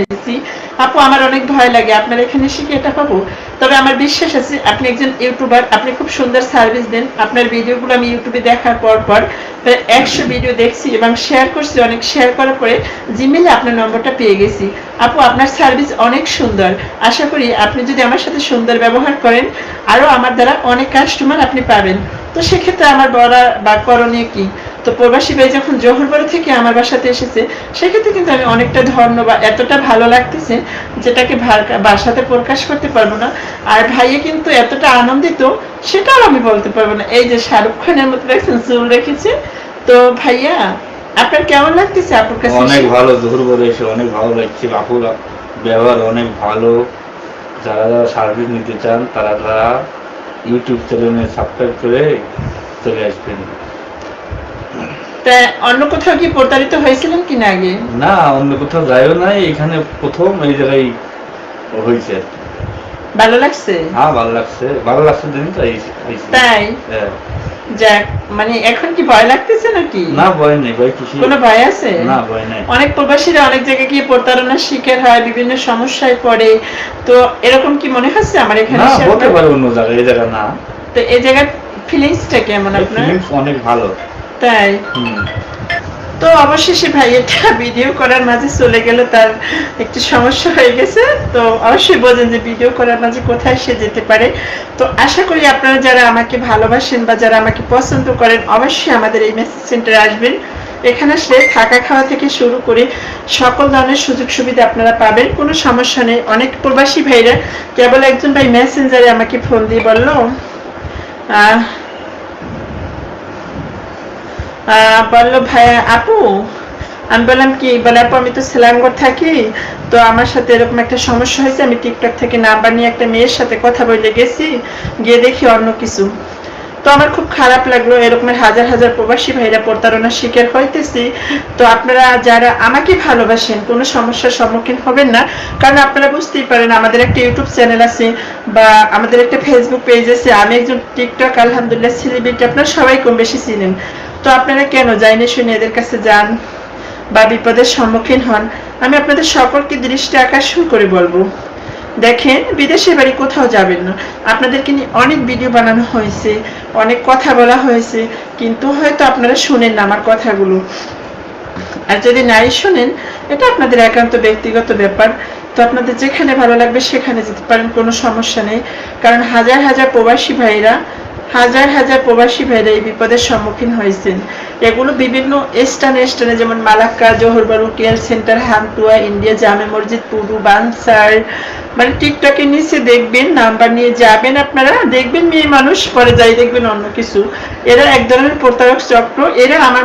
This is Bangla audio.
হয়েছি। আপু আমার অনেক ভয় লাগে, আপনার এখানে শিখে এটা পাবো? তবে আমার বিশ্বাস আছে আপনি একজন ইউটিউবার, আপনি খুব সুন্দর সার্ভিস দেন। আপনার ভিডিওগুলো আমি ইউটিউবে দেখার পর প্রায় 100 ভিডিও দেখছি এবং শেয়ার করছি। অনেক শেয়ার করার পরে জিমেইলে আপনার নম্বরটা পেয়ে গেছি। আপু আপনার সার্ভিস অনেক সুন্দর। আশা করি আপনি যদি আমার সাথে সুন্দর ব্যবহার করেন, আরও আমার দ্বারা অনেক কাস্টমার আপনি পাবেন। তো সেক্ষেত্রে আমার বলা বা করণীয় কি? তো প্রবাসী ভাই যখন জোহরবাড়ি থেকে আমার বাসাতে এসেছে, সেক্ষেত্রে কিন্তু আমি অনেকটা ধন্যবাদ, এতটা ভালো লাগতেছে যেটাকে বাসাতে প্রকাশ করতে পারবো না। আর ভাইয়ে কিন্তু এতটা আনন্দিত, সেটাও আমি বলতে পারবো না। এই যে শাহরুখ খানের মতো দেখছেন চুল রেখেছে। তো ভাইয়া আপনার কেমন লাগতেছে আপুর কাছে? অনেক ভালো, জোহরবাড়ি এসে অনেক ভালো লাগছে। আপুর ব্যবহার অনেক ভালো। যারা যারা সার্ভিস নিতে চান তারা ইউটিউব চ্যানেলে সাবস্ক্রাইব করে চলে আসবেন। তা অন্য কোথাও কি প্রতারিত হয়েছিলেন কিনা আগে? না, অন্য কোথাও যাইও নাই, এখানে প্রথম এই জায়গায় হয়েছে। ভালো লাগছে? হ্যাঁ ভালো লাগছে, ভালো লাগছে দিন তো তাই? হ্যাঁ। যাক, মানে এখন কি ভয় লাগতেছে নাকি? না ভয় নেই, ভয় কিছু। কোনো ভয় আছে? না ভয় নেই। অনেক প্রবাসীরা অনেক জায়গায় গিয়ে প্রতারণার শিকার হয়, বিভিন্ন সমস্যায় পড়ে। তো এরকম কি মনে হচ্ছে আমার এখানে? না হতে পারে অন্য জায়গায়, এই জায়গা না। তো এই জায়গার ফিলিংসটা কেমন আপনার? ফিলিংস অনেক ভালো। তাই? তো অবশেষে ভাই এটা ভিডিও করার মাঝে চলে গেল, তার একটু সমস্যা হয়ে গেছে। তো অবশ্যই বোঝেন যে ভিডিও করার মাঝে কোথায় সে যেতে পারে। তো আশা করি আপনারা যারা আমাকে ভালোবাসেন বা যারা আমাকে পছন্দ করেন, অবশ্যই আমাদের এই মেসেজ সেন্টারে আসবেন। এখানে আসলে থাকা খাওয়া থেকে শুরু করে সকল ধরনের সুযোগ সুবিধা আপনারা পাবেন, কোনো সমস্যা নেই। অনেক প্রবাসী ভাইরা, কেবল একজন ভাই মেসেঞ্জারে আমাকে ফোন দিয়ে বলল বললো ভাইয়া আপু, আমি বললাম কি? বলে আপু আমি তো সেলামগড় থাকি, তো আমার সাথে এরকম একটা সমস্যা হয়েছে, আমি টিকটক থেকে নাম্বার নিয়ে একটা মেয়ের সাথে কথা বলে গেছি, গিয়ে দেখি অন্য কিছু। তো আমার খুব খারাপ লাগলো, এরকম হাজার হাজার প্রবাসী ভাইরা প্রতারণার শিকার হইতেছি। তো আপনারা যারা আমাকে ভালোবাসেন, কোনো সমস্যার সম্মুখীন হবেন না। কারণ আপনারা বুঝতেই পারেন আমাদের একটা ইউটিউব চ্যানেল আছে বা আমাদের একটা ফেসবুক পেজ আছে। আমি একজন টিকটক আলহামদুলিল্লাহ সেলিব্রিটি, আপনারা সবাই কম বেশি চিনেন। তো আপনারা কেন যাইনে শুনে এদের কাছে যান বা বিপদের সম্মুখীন হন? আমি আপনাদের সকলকে দৃষ্টি আকর্ষণ করে বলবো, দেখেন বিদেশের বাড়ি কোথাও যাবেন না। আপনাদেরকে নিয়ে অনেক ভিডিও বানানো হয়েছে, অনেক কথা বলা হয়েছে, কিন্তু হয়তো আপনারা শুনেন না আমার কথাগুলো। আর যদি নাই শুনেন, এটা আপনাদের একান্ত ব্যক্তিগত ব্যাপার। তো আপনাদের যেখানে ভালো লাগবে সেখানে যেতে পারেন, কোনো সমস্যা নেই। কারণ হাজার হাজার প্রবাসী ভাইরা এই বিপদের সম্মুখীন হয়েছেন। এগুলো বিভিন্ন স্থানে, যেমন মালাক্কা, জোহরবাড়ি, কেএল সেন্টার, হান্তুয়া, ইন্ডিয়া, জামে মসজিদ, পুডু, বানসার, মানে টিকটকের নিচে দেখবেন নাম্বার নিয়ে যাবেন, আপনারা দেখবেন মেয়ে মানুষ, পরে যাই দেখবেন অন্য কিছু। এরা এক ধরনের প্রতারক চক্র। এরা আমার